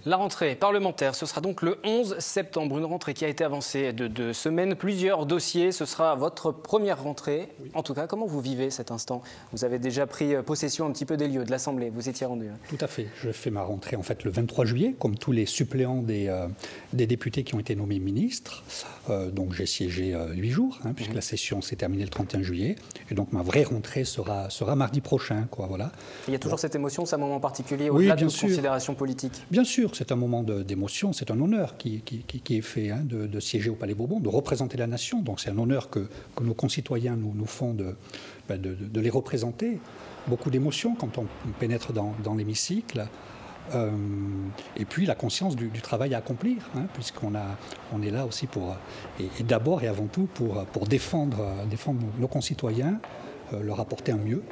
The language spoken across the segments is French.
La rentrée parlementaire, ce sera donc le 11 septembre, une rentrée qui a été avancée de 2 semaines, plusieurs dossiers, ce sera votre première rentrée. Oui. En tout cas, comment vous vivez cet instant? Vous avez déjà pris possession un petit peu des lieux, de l'Assemblée, vous étiez rendu. Tout à fait, je fais ma rentrée en fait le 23 juillet, comme tous les suppléants des députés qui ont été nommés ministres. Donc j'ai siégé 8 jours, puisque la session s'est terminée le 31 juillet, et donc ma vraie rentrée sera mardi prochain. Voilà. Il y a toujours cette émotion, c'est un moment particulier, au-delà de toute considération politique? Bien sûr, c'est un moment d'émotion, c'est un honneur qui est fait de siéger au Palais Bourbon, de représenter la nation. Donc c'est un honneur que nos concitoyens nous font de les représenter. Beaucoup d'émotions quand on pénètre dans l'hémicycle. Et puis la conscience du travail à accomplir, puisqu'on est là aussi et d'abord et avant tout pour défendre nos concitoyens, leur apporter un mieux.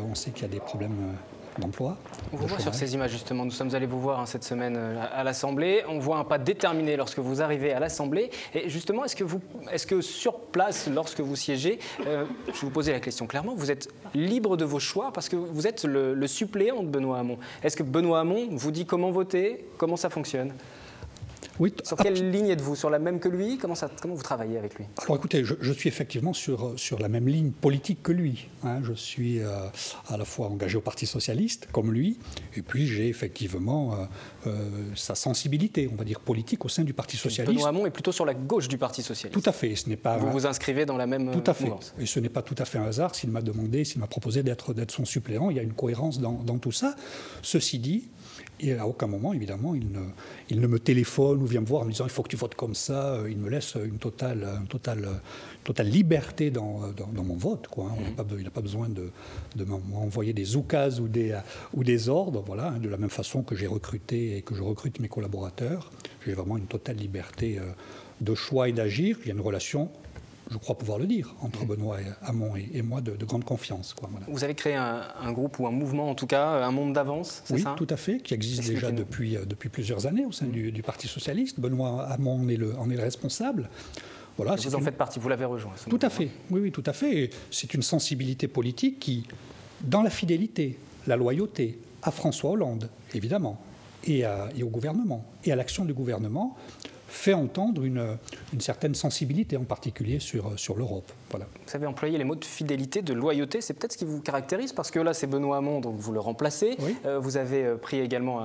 On sait qu'il y a des problèmes d'emploi. On vous voit sur ces images justement, nous sommes allés vous voir cette semaine à l'Assemblée, on voit un pas déterminé lorsque vous arrivez à l'Assemblée et justement est-ce que sur place lorsque vous siégez, je vous posais la question clairement, vous êtes libre de vos choix parce que vous êtes le suppléant de Benoît Hamon. Est-ce que Benoît Hamon vous dit comment voter, comment ça fonctionne? Oui, sur quelle ligne êtes-vous? Sur la même que lui? Comment vous travaillez avec lui? Alors écoutez, je suis effectivement sur la même ligne politique que lui. Je suis à la fois engagé au Parti Socialiste, comme lui, et puis j'ai effectivement sa sensibilité, on va dire, politique au sein du Parti Socialiste. Benoît Hamon est plutôt sur la gauche du Parti Socialiste. Tout à fait. Ce n'est pas vous vous inscrivez dans la même mouvance. Tout à fait. Et ce n'est pas tout à fait un hasard s'il m'a proposé d'être son suppléant. Il y a une cohérence dans tout ça. Ceci dit, et à aucun moment, évidemment, il ne me téléphone ou vient me voir en me disant « il faut que tu votes comme ça ». Il me laisse une totale liberté dans mon vote. Il n'a pas besoin de m'envoyer des oukases ou des ordres. Voilà, de la même façon que j'ai recruté et que je recrute mes collaborateurs. J'ai vraiment une totale liberté de choix et d'agir. Il y a une relation, je crois pouvoir le dire, entre Benoît Hamon et moi, de grande confiance. Voilà. Vous avez créé un groupe ou un mouvement, en tout cas, un monde d'avance, c'est ça? Oui, tout à fait, qui existe déjà depuis plusieurs années au sein du Parti Socialiste. Benoît Hamon en est le responsable. Voilà, vous en faites partie, vous l'avez rejoint. Tout à fait, oui, tout à fait. C'est une sensibilité politique qui, dans la fidélité, la loyauté à François Hollande, évidemment, et au gouvernement, et à l'action du gouvernement, fait entendre une certaine sensibilité, en particulier sur l'Europe. Voilà. Vous avez employé les mots de fidélité, de loyauté, c'est peut-être ce qui vous caractérise, parce que là, c'est Benoît Hamon, donc vous le remplacez. Oui. Vous avez pris également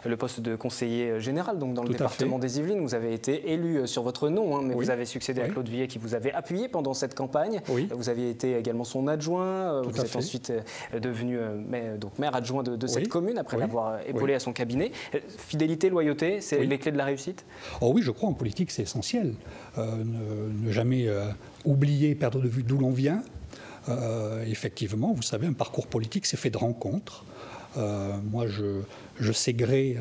le poste de conseiller général, donc dans le département des Yvelines. Vous avez été élu sur votre nom, mais vous avez succédé à Claude Villet, qui vous avait appuyé pendant cette campagne. Oui. Vous aviez été également son adjoint. Vous êtes ensuite devenu maire adjoint de cette commune, après l'avoir épaulé à son cabinet. Fidélité, loyauté, c'est les clés de la réussite? Oh oui, je crois en politique, c'est essentiel. Ne jamais oublier, perdre de vue d'où l'on vient. Effectivement, vous savez, un parcours politique, c'est fait de rencontres. Moi, je sais gré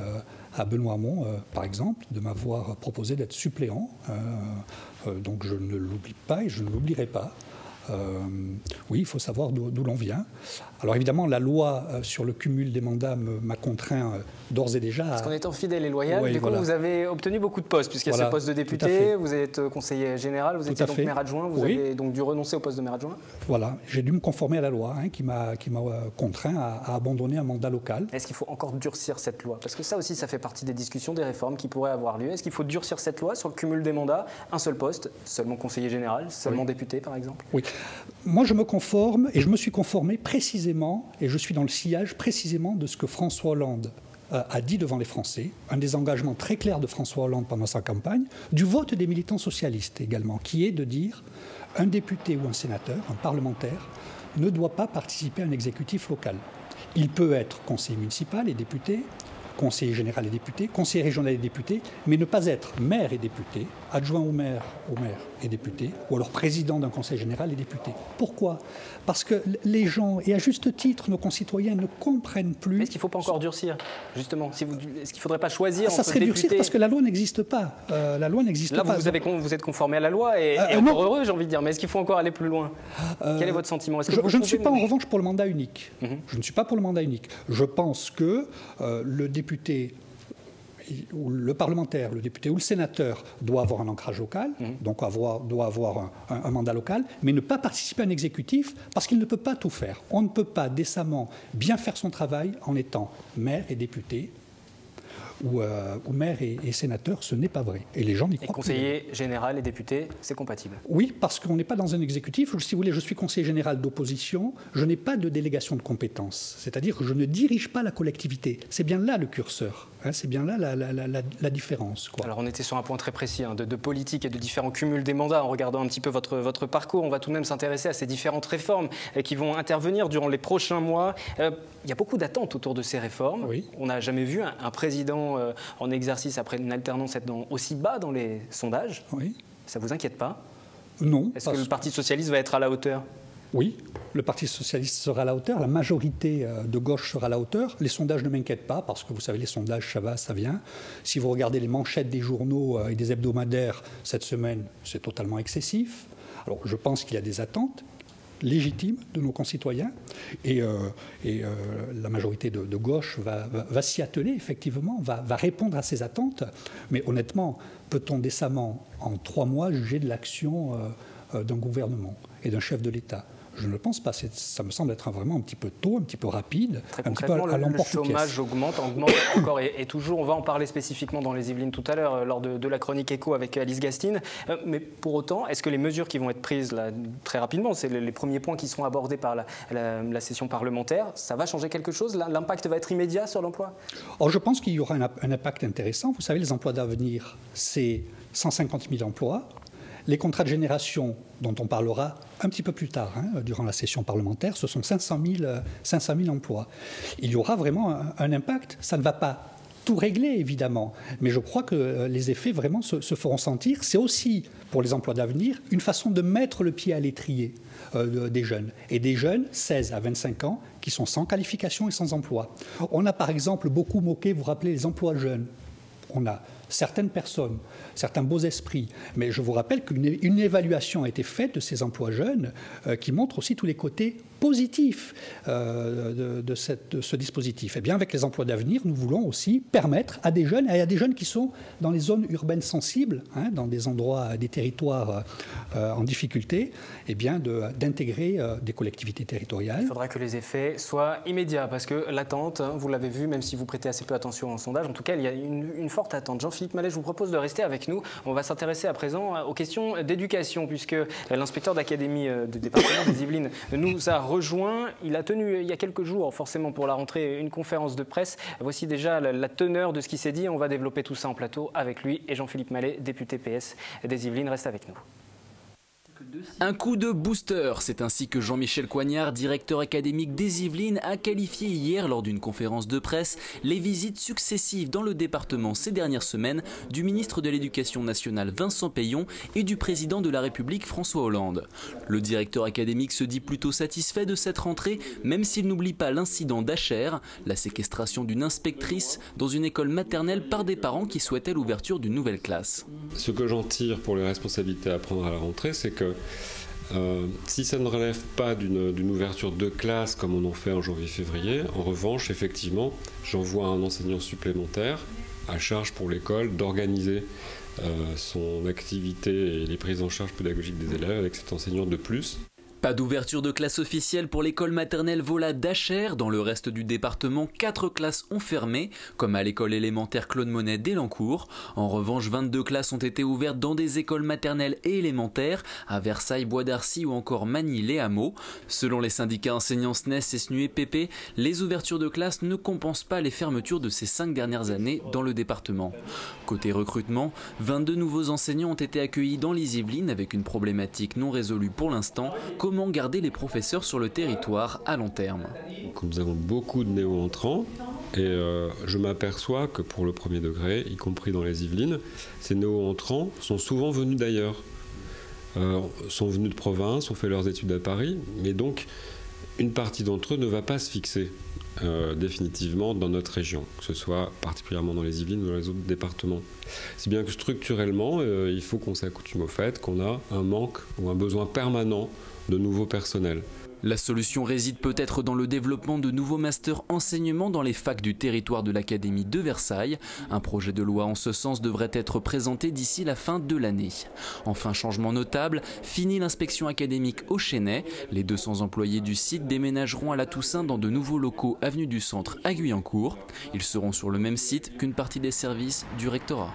à Benoît Hamon, par exemple, de m'avoir proposé d'être suppléant. Donc je ne l'oublie pas et je ne l'oublierai pas. Oui, il faut savoir d'où l'on vient. Alors évidemment, la loi sur le cumul des mandats m'a contraint d'ores et déjà. Parce qu'en étant fidèle et loyal, du coup, vous avez obtenu beaucoup de postes, puisqu'il y a ce poste de député, vous êtes conseiller général, vous étiez donc maire adjoint, vous avez donc dû renoncer au poste de maire adjoint. Voilà, j'ai dû me conformer à la loi qui m'a contraint à abandonner un mandat local. Est-ce qu'il faut encore durcir cette loi? Parce que ça aussi, ça fait partie des discussions, des réformes qui pourraient avoir lieu. Est-ce qu'il faut durcir cette loi sur le cumul des mandats? Un seul poste, seulement conseiller général, seulement député, par exemple? Oui. Moi, je me conforme et je me suis conformé précisément, et je suis dans le sillage précisément de ce que François Hollande a dit devant les Français, un des engagements très clairs de François Hollande pendant sa campagne, du vote des militants socialistes également, qui est de dire un député ou un sénateur, un parlementaire, ne doit pas participer à un exécutif local. Il peut être conseiller municipal et député, conseiller général et député, conseiller régional et député, mais ne pas être maire et député, adjoint au maire et député, ou alors président d'un conseil général et député. Pourquoi? Parce que les gens, et à juste titre, nos concitoyens ne comprennent plus... Est-ce qu'il ne faut pas encore durcir, justement? Est-ce qu'il ne faudrait pas choisir ça serait durcir parce que la loi n'existe pas. La loi n'existe pas. Là, vous êtes conformé à la loi et encore heureux, j'ai envie de dire. Mais est-ce qu'il faut encore aller plus loin? Quel est votre sentiment? Je ne suis pas en revanche pour le mandat unique. Je ne suis pas pour le mandat unique. Je pense que le député ou le parlementaire, le député ou le sénateur doit avoir un ancrage local, donc doit avoir un mandat local, mais ne pas participer à un exécutif parce qu'il ne peut pas tout faire. On ne peut pas décemment bien faire son travail en étant maire et député ou maire et sénateur, ce n'est pas vrai. Et les gens n'y croient pas. Conseiller général et député, c'est compatible? Oui, parce qu'on n'est pas dans un exécutif. Si vous voulez, je suis conseiller général d'opposition, je n'ai pas de délégation de compétences. C'est-à-dire que je ne dirige pas la collectivité. C'est bien là le curseur. C'est bien là la différence, quoi. Alors on était sur un point très précis de politique et de différents cumuls des mandats. En regardant un petit peu votre parcours, on va tout de même s'intéresser à ces différentes réformes qui vont intervenir durant les prochains mois. Il y a beaucoup d'attentes autour de ces réformes. Oui. On n'a jamais vu un président en exercice après une alternance être aussi bas dans les sondages. Oui. Ça ne vous inquiète pas? Non. Est-ce que le Parti socialiste va être à la hauteur? Oui, le Parti socialiste sera à la hauteur, la majorité de gauche sera à la hauteur. Les sondages ne m'inquiètent pas, parce que vous savez, les sondages, ça va, ça vient. Si vous regardez les manchettes des journaux et des hebdomadaires cette semaine, c'est totalement excessif. Alors, je pense qu'il y a des attentes légitimes de nos concitoyens, et la majorité de gauche va s'y atteler, effectivement, va répondre à ces attentes. Mais honnêtement, peut-on décemment, en 3 mois, juger de l'action d'un gouvernement et d'un chef de l'État? Je ne le pense pas. Ça me semble être vraiment un petit peu tôt, un petit peu rapide, très un petit peu à l'emporte-pièce. Le chômage augmente encore et toujours. On va en parler spécifiquement dans les Yvelines tout à l'heure, lors de la chronique écho avec Alice Gastine. Mais pour autant, est-ce que les mesures qui vont être prises là, très rapidement, c'est les premiers points qui seront abordés par la session parlementaire, ça va changer quelque chose? L'impact va être immédiat sur l'emploi? Or, je pense qu'il y aura un impact intéressant. Vous savez, les emplois d'avenir, c'est 150 000 emplois. Les contrats de génération, dont on parlera un petit peu plus tard, durant la session parlementaire, ce sont 500 000 emplois. Il y aura vraiment un impact. Ça ne va pas tout régler, évidemment, mais je crois que les effets vraiment se feront sentir. C'est aussi, pour les emplois d'avenir, une façon de mettre le pied à l'étrier des jeunes. Et des jeunes, 16 à 25 ans, qui sont sans qualification et sans emploi. On a par exemple beaucoup moqué, vous vous rappelez, les emplois jeunes. On a certaines personnes, certains beaux esprits, mais je vous rappelle qu'une évaluation a été faite de ces emplois jeunes qui montre aussi tous les côtés positifs de ce dispositif. Eh bien, avec les emplois d'avenir, nous voulons aussi permettre à des jeunes, et à des jeunes qui sont dans les zones urbaines sensibles, dans des endroits, des territoires en difficulté, eh bien, d'intégrer des collectivités territoriales. Il faudra que les effets soient immédiats, parce que l'attente, vous l'avez vu, même si vous prêtez assez peu attention au sondage, en tout cas, il y a une forte attente. Jean-Philippe Mallet, je vous propose de rester avec nous. On va s'intéresser à présent aux questions d'éducation, puisque l'inspecteur d'académie du département des Yvelines nous a rejoint. Il a tenu, il y a quelques jours, forcément pour la rentrée, une conférence de presse. Voici déjà la teneur de ce qui s'est dit. On va développer tout ça en plateau avec lui et Jean-Philippe Mallet, député PS des Yvelines. Reste avec nous. Un coup de booster, c'est ainsi que Jean-Michel Coignard, directeur académique des Yvelines, a qualifié hier lors d'une conférence de presse les visites successives dans le département ces dernières semaines du ministre de l'Éducation nationale Vincent Peillon et du président de la République François Hollande. Le directeur académique se dit plutôt satisfait de cette rentrée, même s'il n'oublie pas l'incident d'Acher, la séquestration d'une inspectrice dans une école maternelle par des parents qui souhaitaient l'ouverture d'une nouvelle classe. Ce que j'en tire pour les responsabilités à prendre à la rentrée, c'est que si ça ne relève pas d'une ouverture de classe comme on en fait en janvier-février, en revanche, effectivement, j'envoie un enseignant supplémentaire à charge pour l'école d'organiser son activité et les prises en charge pédagogiques des élèves avec cet enseignant de plus. Pas d'ouverture de classe officielle pour l'école maternelle Vola d'Acher. Dans le reste du département, 4 classes ont fermé, comme à l'école élémentaire Claude Monet d'Elancourt. En revanche, 22 classes ont été ouvertes dans des écoles maternelles et élémentaires, à Versailles, Bois d'Arcy ou encore Magny-les-Hameaux. Selon les syndicats enseignants SNES et SNUEPP, les ouvertures de classes ne compensent pas les fermetures de ces 5 dernières années dans le département. Côté recrutement, 22 nouveaux enseignants ont été accueillis dans les Yvelines avec une problématique non résolue pour l'instant. Comment garder les professeurs sur le territoire à long terme? Nous avons beaucoup de néo-entrants et je m'aperçois que pour le premier degré, y compris dans les Yvelines, ces néo-entrants sont souvent venus d'ailleurs. Sont venus de province, ont fait leurs études à Paris, mais donc une partie d'entre eux ne va pas se fixer définitivement dans notre région, que ce soit particulièrement dans les Yvelines ou dans les autres départements. Si bien que structurellement, il faut qu'on s'accoutume au fait qu'on a un manque ou un besoin permanent de nouveaux personnels. La solution réside peut-être dans le développement de nouveaux masters enseignement dans les facs du territoire de l'Académie de Versailles. Un projet de loi en ce sens devrait être présenté d'ici la fin de l'année. Enfin, changement notable, fini l'inspection académique au Chesnay. Les 200 employés du site déménageront à la Toussaint dans de nouveaux locaux avenue du Centre à Guyancourt. Ils seront sur le même site qu'une partie des services du rectorat.